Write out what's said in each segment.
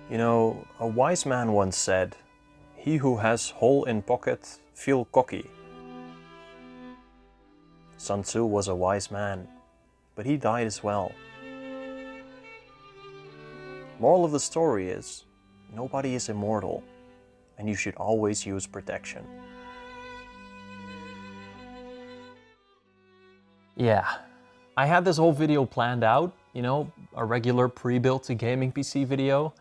You know, a wise man once said, "He who has hole in pocket feel cocky." Sun Tzu was a wise man, but he died as well. Moral of the story is, nobody is immortal, and you should always use protection. Yeah, I had this whole video planned out, you know, a regular pre-built to gaming PC video,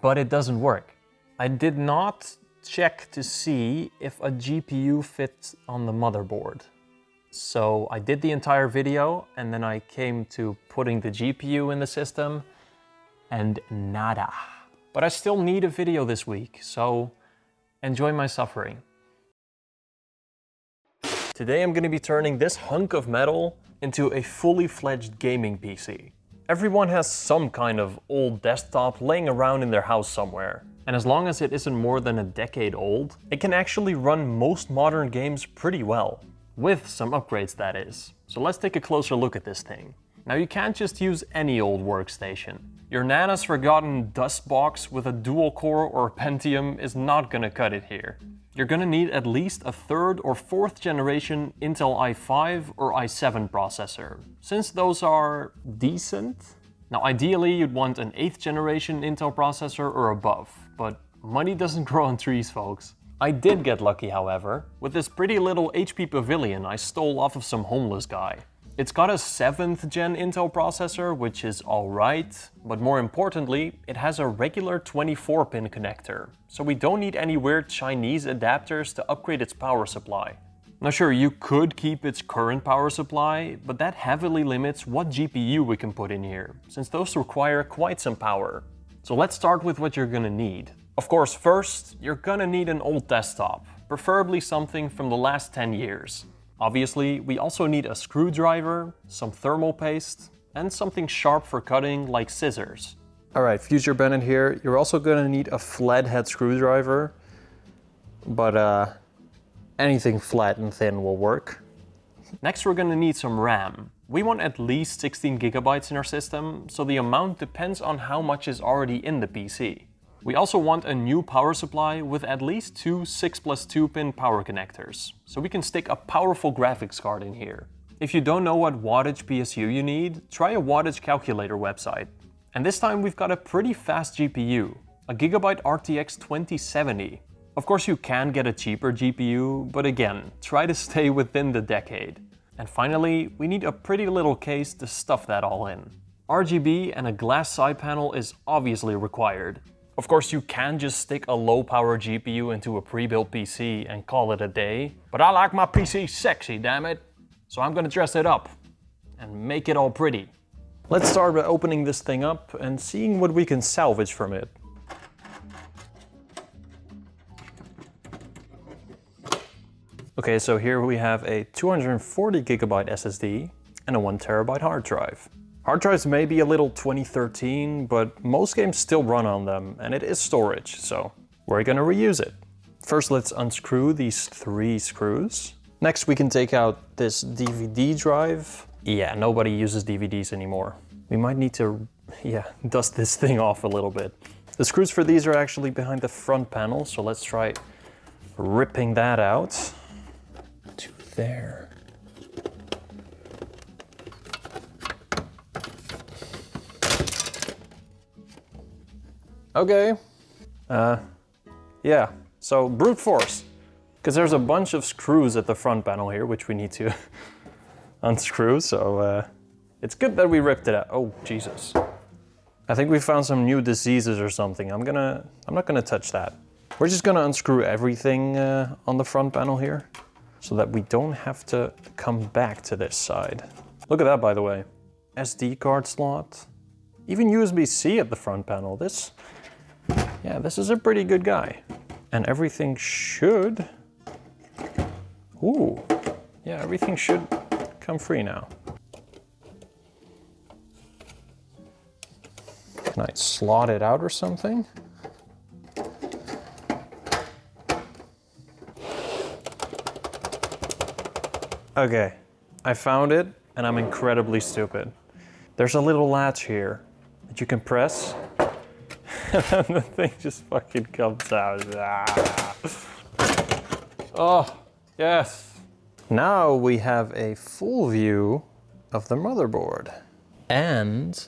but it doesn't work. I did not check to see if a GPU fits on the motherboard. So I did the entire video and then I came to putting the GPU in the system and nada. But I still need a video this week, so enjoy my suffering. Today I'm going to be turning this hunk of metal into a fully fledged gaming PC. Everyone has some kind of old desktop laying around in their house somewhere. And as long as it isn't more than a decade old, it can actually run most modern games pretty well. With some upgrades, that is. So let's take a closer look at this thing. Now you can't just use any old workstation. Your Nana's forgotten dust box with a dual core or Pentium is not gonna cut it here. You're gonna need at least a 3rd or 4th generation Intel i5 or i7 processor, since those are decent. Now ideally you'd want an 8th generation Intel processor or above, but money doesn't grow on trees, folks. I did get lucky, however, with this pretty little HP Pavilion I stole off of some homeless guy. It's got a 7th gen Intel processor, which is alright, but more importantly, it has a regular 24-pin connector, so we don't need any weird Chinese adapters to upgrade its power supply. Now sure, you could keep its current power supply, but that heavily limits what GPU we can put in here, since those require quite some power. So let's start with what you're gonna need. Of course, first, you're gonna need an old desktop, preferably something from the last 10 years. Obviously, we also need a screwdriver, some thermal paste, and something sharp for cutting like scissors. Alright, Future Bennett here. You're also gonna need a flathead screwdriver, but anything flat and thin will work. Next, we're gonna need some RAM. We want at least 16 gigabytes in our system, so the amount depends on how much is already in the PC. We also want a new power supply with at least 2 6+2 pin power connectors, so we can stick a powerful graphics card in here. If you don't know what wattage PSU you need, try a wattage calculator website. And this time we've got a pretty fast GPU, a Gigabyte RTX 2070. Of course you can get a cheaper GPU, but again, try to stay within the decade. And finally, we need a pretty little case to stuff that all in. RGB and a glass side panel is obviously required. Of course, you can just stick a low-power GPU into a pre-built PC and call it a day, but I like my PC sexy, damn it! So I'm gonna dress it up and make it all pretty. Let's start by opening this thing up and seeing what we can salvage from it. Okay, so here we have a 240 gigabyte SSD and a 1 terabyte hard drive. Hard drives may be a little 2013, but most games still run on them, and it is storage, so we're gonna reuse it. First, let's unscrew these 3 screws. Next, we can take out this DVD drive. Yeah, nobody uses DVDs anymore. We might need to, dust this thing off a little bit. The screws for these are actually behind the front panel, so let's try ripping that out. To there. Okay, yeah, so brute force, because there's a bunch of screws at the front panel here, which we need to unscrew, so it's good that we ripped it out. Oh, Jesus. I think we found some new diseases or something. I'm not gonna touch that. We're just gonna unscrew everything on the front panel here, so that we don't have to come back to this side. Look at that, by the way. SD card slot, even USB-C at the front panel. This is a pretty good guy. And everything should, everything should come free now. Can I slot it out or something? Okay, I found it, and I'm incredibly stupid. There's a little latch here that you can press, And the thing just fucking comes out. Ah. Oh, yes. Now we have a full view of the motherboard. And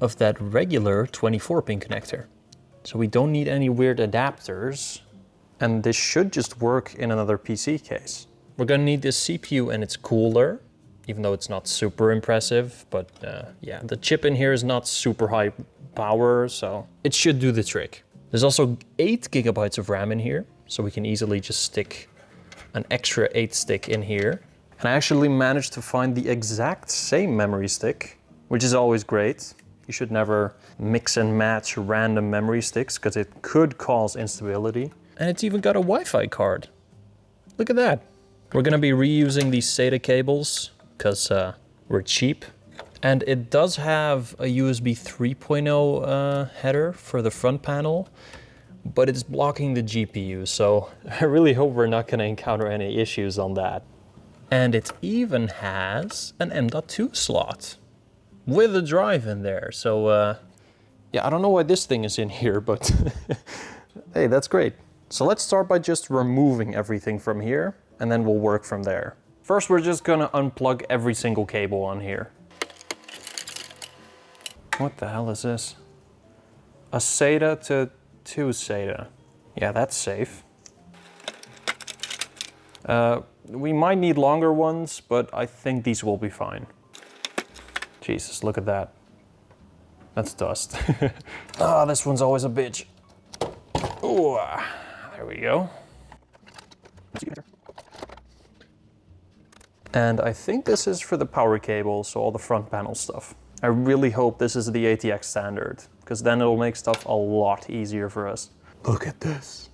of that regular 24-pin connector. So we don't need any weird adapters. And this should just work in another PC case. We're gonna need this CPU and its cooler, even though it's not super impressive, but yeah, the chip in here is not super high power, so it should do the trick. There's also 8 gigabytes of RAM in here, so we can easily just stick an extra 8 stick in here. And I actually managed to find the exact same memory stick, which is always great. You should never mix and match random memory sticks because it could cause instability. And it's even got a Wi-Fi card. Look at that. We're gonna be reusing these SATA cables because we're cheap. And it does have a USB 3.0 header for the front panel, but it's blocking the GPU, so I really hope we're not gonna encounter any issues on that. And it even has an M.2 slot with a drive in there. So yeah, I don't know why this thing is in here, but hey, that's great. So let's start by just removing everything from here, and then we'll work from there. First, we're just gonna unplug every single cable on here. What the hell is this? A SATA to 2 SATA. Yeah, that's safe. We might need longer ones, but I think these will be fine. Jesus, look at that. That's dust. Ah, this one's always a bitch. Ooh, there we go. And I think this is for the power cable, so all the front panel stuff. I really hope this is the ATX standard, because then it'll make stuff a lot easier for us. Look at this.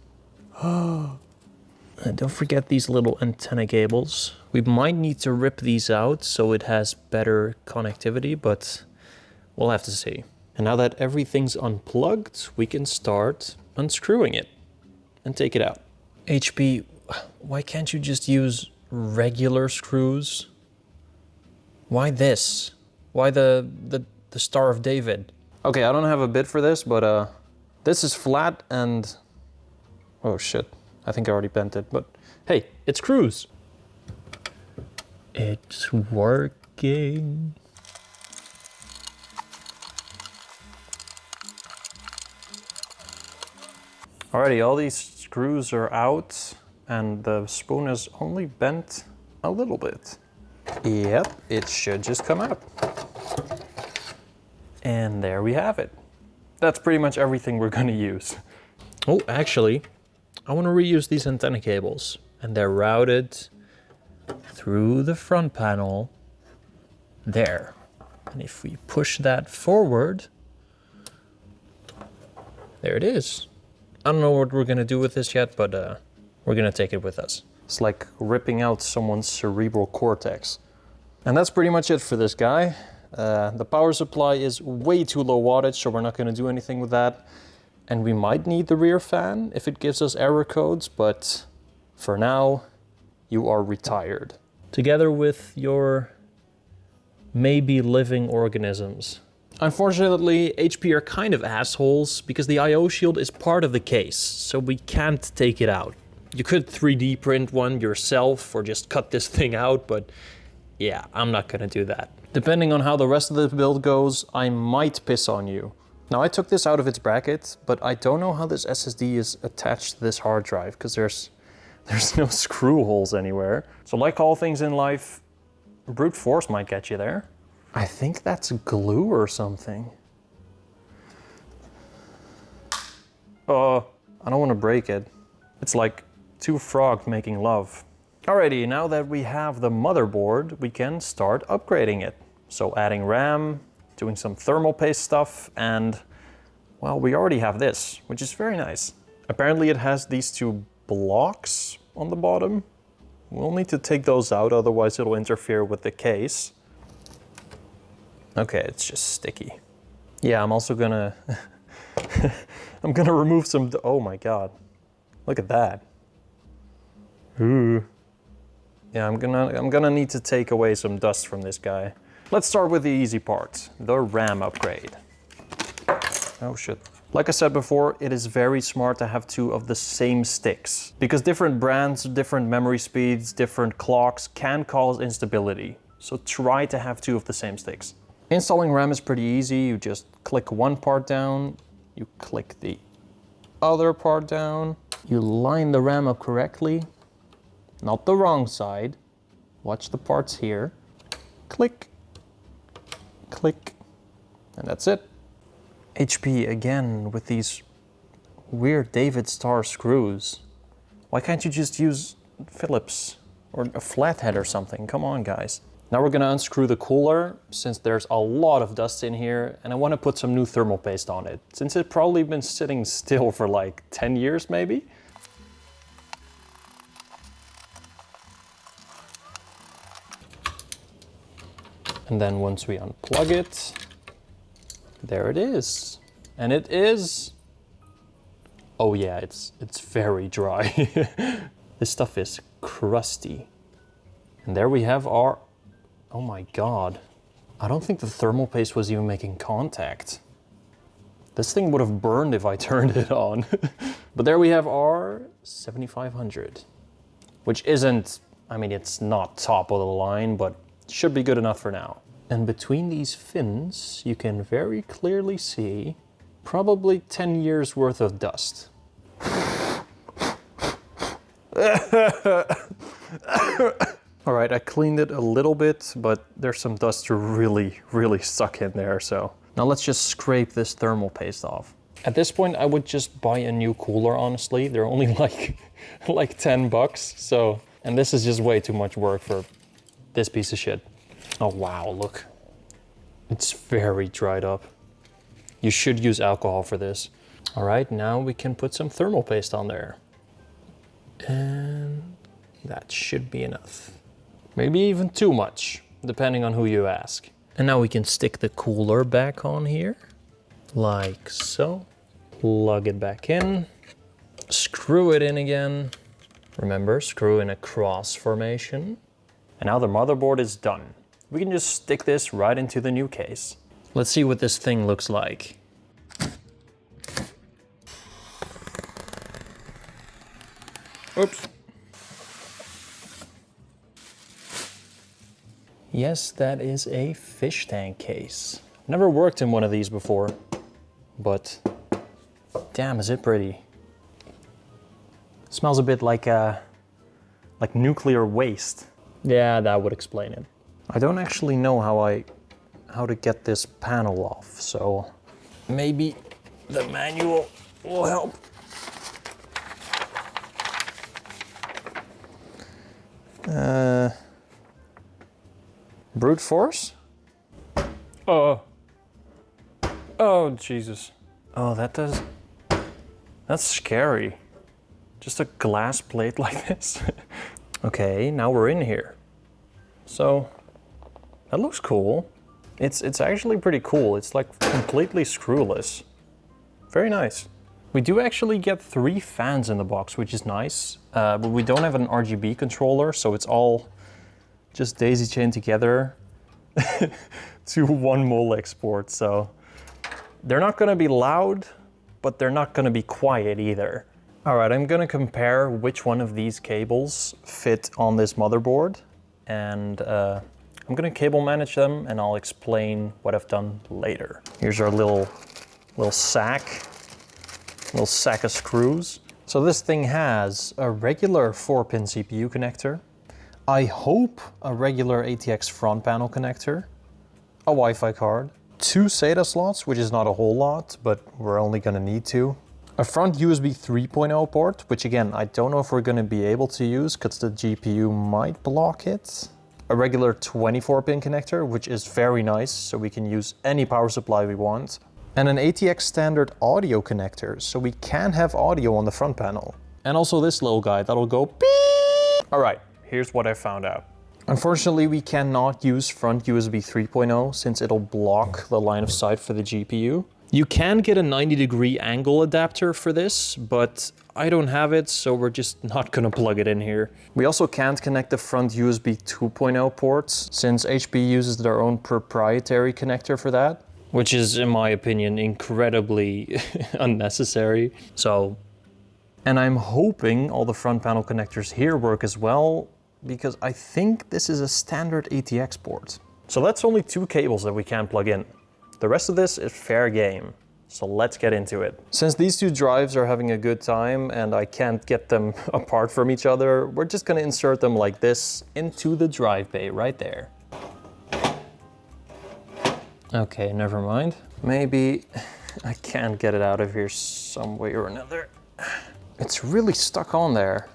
Don't forget these little antenna cables. We might need to rip these out so it has better connectivity, but we'll have to see. And now that everything's unplugged, we can start unscrewing it and take it out. HP, why can't you just use regular screws? Why this? Why the Star of David? Okay, I don't have a bit for this, but this is flat and... Oh shit, I think I already bent it, but hey, it screws. It's working. Alrighty, all these screws are out and the spoon is only bent a little bit. Yep, it should just come out. And there we have it. That's pretty much everything we're gonna use. Oh, actually, I want to reuse these antenna cables, and they're routed through the front panel there. And if we push that forward, there it is. I don't know what we're gonna do with this yet, but we're gonna take it with us. It's like ripping out someone's cerebral cortex. And that's pretty much it for this guy. The power supply is way too low wattage, so we're not gonna do anything with that. And we might need the rear fan if it gives us error codes, but for now, you are retired. Together with your maybe living organisms. Unfortunately, HP are kind of assholes because the I/O shield is part of the case, so we can't take it out. You could 3D print one yourself or just cut this thing out, but yeah, I'm not gonna do that. Depending on how the rest of the build goes, I might piss on you. Now I took this out of its bracket, but I don't know how this SSD is attached to this hard drive because there's no screw holes anywhere. So like all things in life, brute force might get you there. I think that's glue or something. I don't want to break it. It's like two frogs making love. Alrighty, now that we have the motherboard, we can start upgrading it. So adding RAM, doing some thermal paste stuff, and well, we already have this, which is very nice. Apparently it has these two blocks on the bottom. We'll need to take those out, otherwise it'll interfere with the case. Okay, it's just sticky. Yeah, I'm also gonna... I'm gonna remove some... Oh my god. Look at that. Ooh. Yeah, I'm gonna need to take away some dust from this guy. Let's start with the easy part, the RAM upgrade. Oh shit. Like I said before, it is very smart to have two of the same sticks because different brands, different memory speeds, different clocks can cause instability. So try to have two of the same sticks. Installing RAM is pretty easy. You just click one part down, you click the other part down, you line the RAM up correctly, not the wrong side. Watch the parts here. Click, click, and that's it. HP again with these weird David Starr screws. Why can't you just use Phillips or a flathead or something? Come on, guys. Now we're gonna unscrew the cooler since there's a lot of dust in here and I wanna put some new thermal paste on it since it's probably been sitting still for like 10 years maybe. And then once we unplug it, there it is. And it is, oh yeah, it's very dry. This stuff is crusty. And there we have our, oh my God. I don't think the thermal paste was even making contact. This thing would have burned if I turned it on. But there we have our 7500, which isn't, I mean, it's not top of the line, but should be good enough for now. And between these fins, you can very clearly see probably 10 years worth of dust. All right, I cleaned it a little bit, but there's some dust really stuck in there. So now let's just scrape this thermal paste off. At this point, I would just buy a new cooler, honestly. They're only like 10 bucks. So, and this is just way too much work for this piece of shit. Oh wow, look. It's very dried up. You should use alcohol for this. All right, now we can put some thermal paste on there. And that should be enough. Maybe even too much, depending on who you ask. And now we can stick the cooler back on here, like so. Plug it back in, screw it in again. Remember, screw in a cross formation. And now the motherboard is done. We can just stick this right into the new case. Let's see what this thing looks like. Oops. Yes, that is a fish tank case. Never worked in one of these before, but damn, is it pretty. Smells a bit like nuclear waste. Yeah, that would explain it. I don't actually know how to get this panel off, so maybe the manual will help. Brute force? Oh, Jesus. Oh, that's scary. Just a glass plate like this. Okay, now we're in here. So, that looks cool. It's actually pretty cool. It's like completely screwless. Very nice. We do actually get 3 fans in the box, which is nice. But we don't have an RGB controller, so it's all just daisy chained together to one Molex port. So they're not gonna be loud, but they're not gonna be quiet either. All right, I'm gonna compare which one of these cables fit on this motherboard. And I'm gonna cable manage them and I'll explain what I've done later. Here's our little sack of screws. So this thing has a regular 4-pin CPU connector. I hope a regular ATX front panel connector, a Wi-Fi card, 2 SATA slots, which is not a whole lot, but we're only gonna need 2. A front USB 3.0 port, which again, I don't know if we're gonna be able to use because the GPU might block it. A regular 24-pin connector, which is very nice, so we can use any power supply we want. And an ATX standard audio connector, so we can have audio on the front panel. And also this little guy that'll go beep. All right, here's what I found out. Unfortunately, we cannot use front USB 3.0 since it'll block the line of sight for the GPU. You can get a 90-degree angle adapter for this, but I don't have it, so we're just not gonna plug it in here. We also can't connect the front USB 2.0 ports since HP uses their own proprietary connector for that. which is, in my opinion, incredibly unnecessary. So, and I'm hoping all the front panel connectors here work as well, because I think this is a standard ATX port. So that's only 2 cables that we can plug in. The rest of this is fair game. So let's get into it. Since these 2 drives are having a good time and I can't get them apart from each other, we're just gonna insert them like this into the drive bay right there. Okay, never mind. Maybe I can't get it out of here some way or another. It's really stuck on there.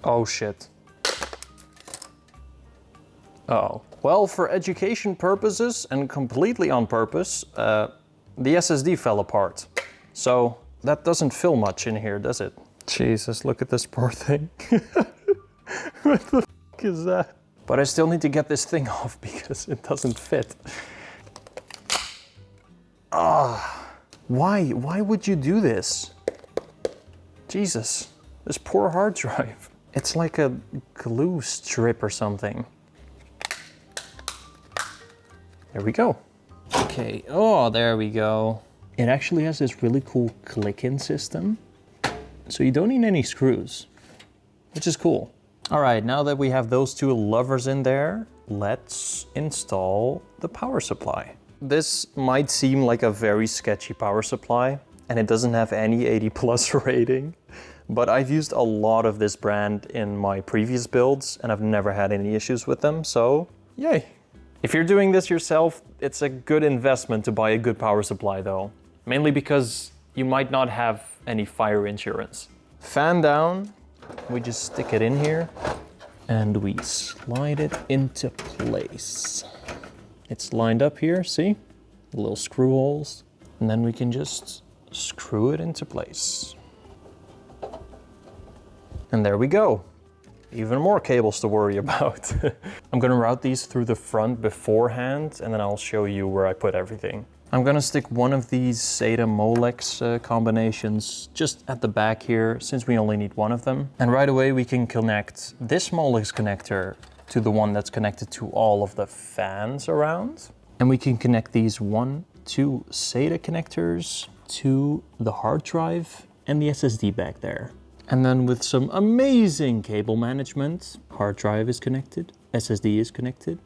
Oh shit. Oh. Well, for education purposes and completely on purpose, the SSD fell apart. So that doesn't fill much in here, does it? Jesus, look at this poor thing. What the f is that? But I still need to get this thing off because it doesn't fit. Why would you do this? Jesus, this poor hard drive. It's like a glue strip or something. There we go. Okay, oh, there we go. It actually has this really cool click-in system. So you don't need any screws, which is cool. All right, now that we have those 2 levers in there, let's install the power supply. This might seem like a very sketchy power supply, and it doesn't have any 80+ rating, but I've used a lot of this brand in my previous builds, and I've never had any issues with them, so yay. If you're doing this yourself, it's a good investment to buy a good power supply though, mainly because you might not have any fire insurance. Fan down, we just stick it in here and we slide it into place. It's lined up here, see? Little screw holes, and then we can just screw it into place. And there we go. Even more cables to worry about. I'm gonna route these through the front beforehand, and then I'll show you where I put everything. I'm gonna stick one of these SATA Molex combinations just at the back here, since we only need one of them. And right away we can connect this Molex connector to the one that's connected to all of the fans around. And we can connect these 1, 2 SATA connectors to the hard drive and the SSD back there. And then with some amazing cable management, hard drive is connected, SSD is connected,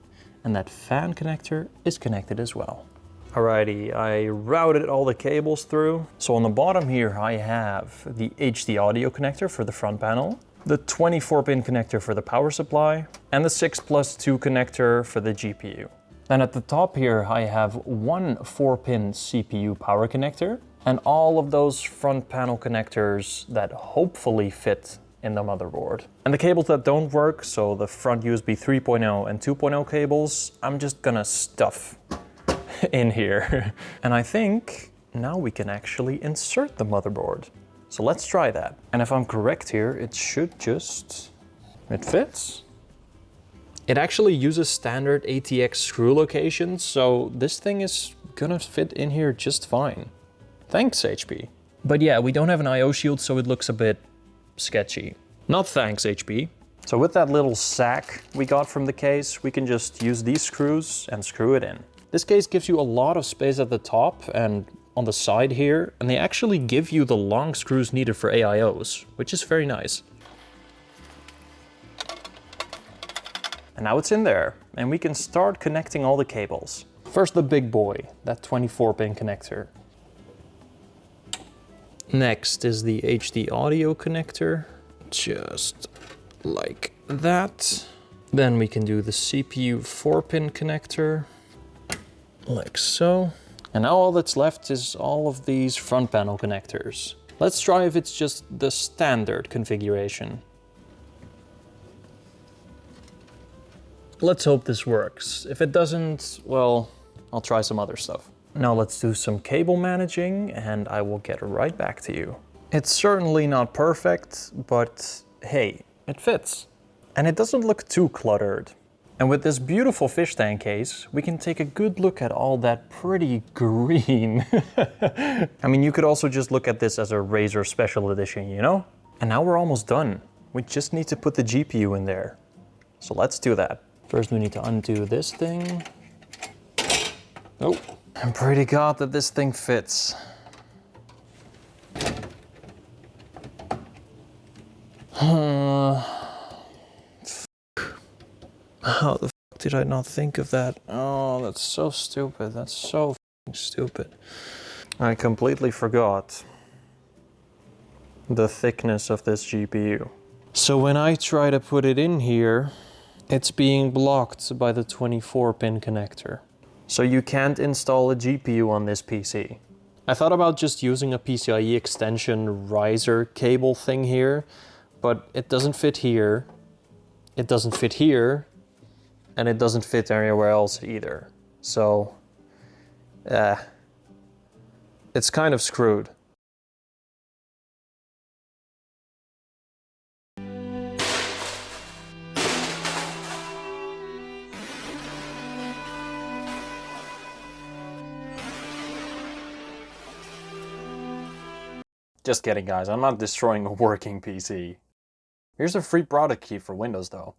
and that fan connector is connected as well. Alrighty, I routed all the cables through. So on the bottom here, I have the HD audio connector for the front panel, the 24-pin connector for the power supply, and the 6+2 connector for the GPU. Then at the top here, I have 1 4-pin CPU power connector, and all of those front panel connectors that hopefully fit in the motherboard. And the cables that don't work, so the front USB 3.0 and 2.0 cables, I'm just gonna stuff in here. And I think now we can actually insert the motherboard. So let's try that. And if I'm correct here, it should just, it fits. It actually uses standard ATX screw locations, so this thing is gonna fit in here just fine. Thanks, HP. But yeah, we don't have an IO shield, so it looks a bit sketchy. Not thanks, HP. So with that little sack we got from the case, we can just use these screws and screw it in. This case gives you a lot of space at the top and on the side here, and they actually give you the long screws needed for AIOs, which is very nice. And now it's in there, and we can start connecting all the cables. First the big boy, that 24-pin connector. Next is the HD audio connector, just like that. Then we can do the CPU 4-pin connector, like so. And now all that's left is all of these front panel connectors. Let's try if it's just the standard configuration. Let's hope this works. If it doesn't, well, I'll try some other stuff. Now let's do some cable managing and I will get right back to you. It's certainly not perfect, but hey, it fits. And it doesn't look too cluttered. And with this beautiful fish tank case, we can take a good look at all that pretty green. I mean, you could also just look at this as a Razer special edition, you know? And now we're almost done. We just need to put the GPU in there. So let's do that. First we need to undo this thing. Oh, I'm pretty god that this thing fits. How the fuck did I not think of that? Oh, that's so stupid. That's so fucking stupid. I completely forgot the thickness of this GPU. So when I try to put it in here, it's being blocked by the 24-pin connector. So you can't install a GPU on this PC. I thought about just using a PCIe extension riser cable thing here, but it doesn't fit here, it doesn't fit here, and it doesn't fit anywhere else either. So, it's kind of screwed. Just kidding, guys, I'm not destroying a working PC. Here's a free product key for Windows though.